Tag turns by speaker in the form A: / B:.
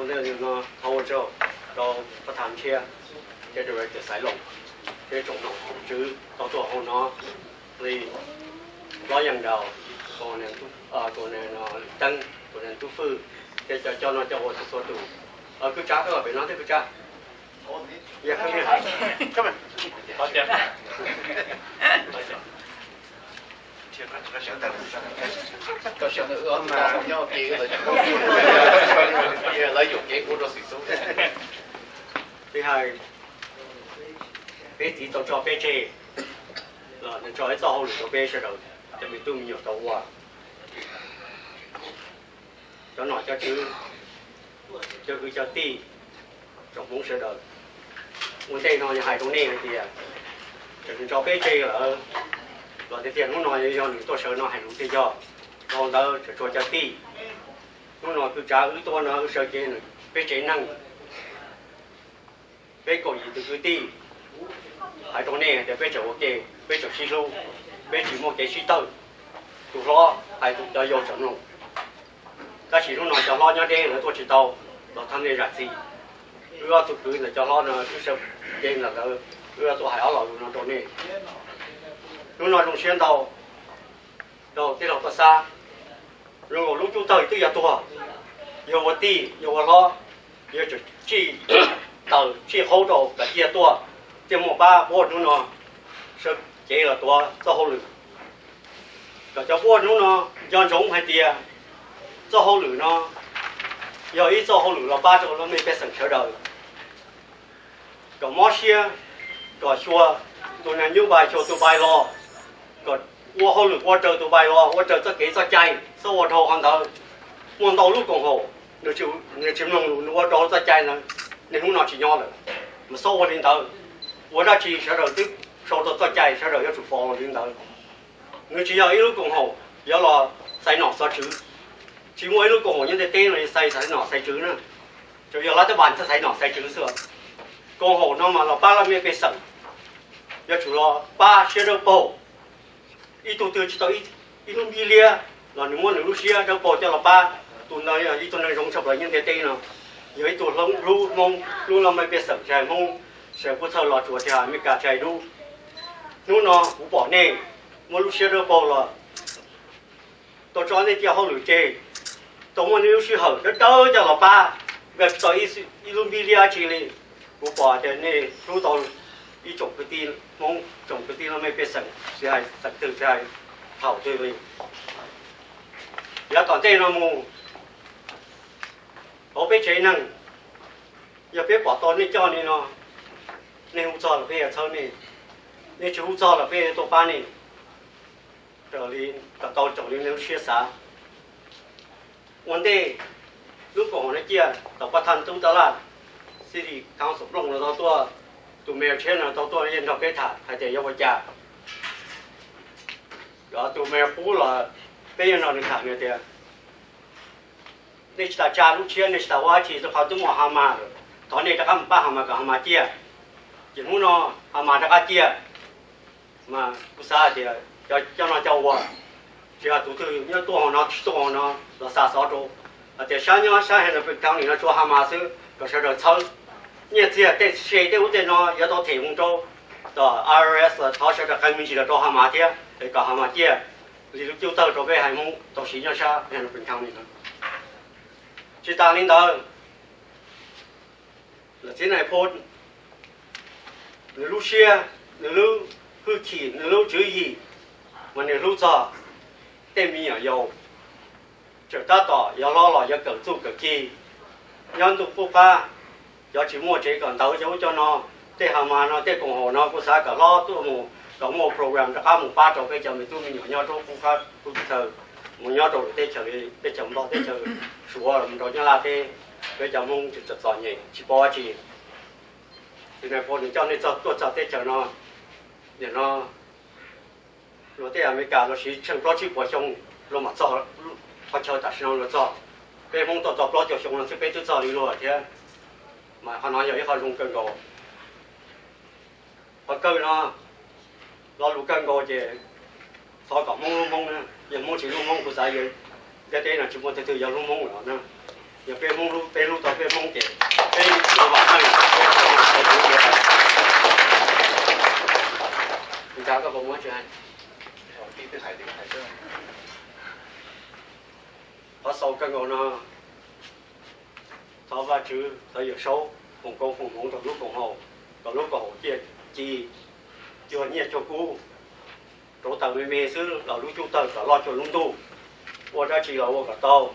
A: คนนี้nó thâu choประธานเชียร์จะดูจะสายลงจะจงหนองจื้อตัวของnó thì loอย่างเดียวตัวนี้ตัวนี้nó tăngตัวนี้ตู้ฟื้นจะcho nó cho hồ sơ số đủ cứ trả cái phải nói thế cứ trả dạ không nghe come on có tiền
B: có chuyện nữa mà không nhau kia rồi lấy dụng cái của đồ sử dụng
A: thứ hai bé tí cho bé chê là nó cho cái sau cho bé sẽ đầu cho mình tung nhiều tàu qua cho nó cho chứ cho cứ cho ti trong muốn sẽ đầu muốn đây nó như hai trong này thì cho bé chê là cái tiền nó nói cho những tôi sợ nó hành động thế cho còn đâu cho ti nó nói cứ trả ứ tôi nó sợ chế này bé chế năng bé cổ gì từ cứ ti hai trong này để bé chỗ ok bé chỗ xí lô bé chỉ một cái xí tơ tụi lo hai tụi cho vô chọn luôn các chị nó nói cho lo nhau đây là tôi chỉ tàu nó tham gia ra gì ưa tụi cứ là cho lo nó cứ sợ đây là ưa tụi hải áo lò nó trong này lúc nào trong xuyên đầu cái đầu to xa rồi lúc chúng tôi tôi giờ tua nhiều một tí nhiều một lo nhiều chỉ tàu chỉ hỗ trợ cả chia tua chỉ một ba bốn lúc nào sẽ chế là tua cho hỗ lực cả cho bốn lúc nào do giống hay tiền cho hỗ lực nó giờ ít cho hỗ lực là ba chỗ nó mới biết sản xuất đời cả mót xia cả xua tụi này như bài cho tụi bài lo còn qua hỗ lực qua trời tụi bài lo qua trời tất cả cho chạy sau qua thầu hàng đầu muốn đầu lúc còn hồ nếu chịu lòng nó qua đầu cho chạy là nên không nào chỉ nhau rồi mà sau qua lên đầu qua ra chỉ sẽ đầu tiếp sau đó cho chạy sẽ đầu cho chủ phò lên đầu nếu chỉ nhau ít lúc còn hồ giờ là sai nọ sao chứ chỉ mỗi lúc còn hồ những cái tên này sai nọ sai chứ nữa cho giờ lá tới bàn sẽ sai nọ sai chứ xưa còn hồ nó mà là ba là mấy cái sợi giờ chủ lo ba sẽ đâu bầu ít tụi tôi chỉ tới ít lúc đi lia là nếu muốn lúc xia đâu bầu cho là ba tụi này ít tụi này rong sập lại những cái tên nào giờ ít tụi lông lu mông lu là mấy cái sợi trái mông sẽ có thợ lọt chuột thì mấy cả trái lu lúc nó cũng bỏ nè muốn lúc xia đâu bầu là tôi cho nên cho họ lười chơi tôi muốn lúc xia hở nó đỡ cho là ba về tới ít lúc đi lia chỉ là cũng bỏ cho nên lúc tôi ít chụp cái tin mong chụp cái tin nó mấy cái sợi trái sợi từ trái hậu tôi đi giờ toàn tên nó mù ở bên chế năng giờ biết bỏ to nên cho nên nó nên không cho là bây giờ thôi này nên chú cho là bây giờ tôi ba này trở đi cả tàu trở đi nếu chia sẻ vấn đề lúc còn nó kia tàu bắt thành tung tàu là city council rong là tàu tụi mèo trên là tàu yên đọc cái thả hay để cho cha đó tụi mèo phú là bây giờ nó được thả người tiền nên ta cha lúc trước nên ta qua chỉ cho họ tụi mò hàm mà thằng này ta không ba hàm mà cả hàm mà chia chỉ muốn nó hàm mà ta chia mà cứ xa thì cho nó cho qua chỉ là tụi tôi nhớ tụi nó là xa xóa chỗ để sáng nhớ sáng hay là phải thằng này nó cho hàm mà xứ có sẽ được chơi như thế để xe để ute nó giờ đó thì không cho đó IRS là họ sẽ được khai minh chỉ là cho hàm mà chia để cả hàm mà chia thì lúc chiều tới cho cái hai mông đó xí nhau xa hay là phải thằng này chỉ ta lên đó là thế này phốt nếu lúc xe nếu lúc hư khí nếu lúc chữ gì mà nếu lúc giờ tên mình ở dầu trở ta tỏ giờ lo là giờ cần giúp cần chi nhân tụ phúc pha giờ chỉ mua chế còn đấu dấu cho nó thế hà mà nó thế cùng hồ nó cũng sẽ cả lo tụ một có một program cho các một ba trò cái chờ mình tụi mình nhỏ nhau trong phúc pha tụi thờ một nhau trò để chờ để chờ đó để chờ sủa mình rồi như là thế bây giờ mong chỉ giỏi nhỉ chỉ bỏ chỉ thì này phô thì cho nên cho tôi cho để chờ nó để nó rồi thế America nó chỉ chẳng có chỉ bỏ xong nó mà cho họ chờ ta xong nó cho cái mong tôi cho cho xong nó sẽ cái tôi cho đi rồi thế mà họ nói vậy họ dùng cân gỗ họ cơ nó dùng cân gỗ thì họ có mong nữa giờ mong chỉ mong của sai vậy cái là chỉ muốn từ từ giờ mong nữa nè 也别蒙路，别路到别蒙点，别我晚上别别别。你家个ผมว่าจะ
B: ที่ไปถ่ายที่ถ่ายเจ้า
A: พอsau cái ngọn nó sau ba chữ tới giờ số cùng công cùng hùng từ lúc cùng hồ từ lúc cùng hồ kia chi chưa nhẹ cho cũ chỗ tàu mê mê xứ là lúc chú tàu cả lo cho lung tu 我这只有我个刀。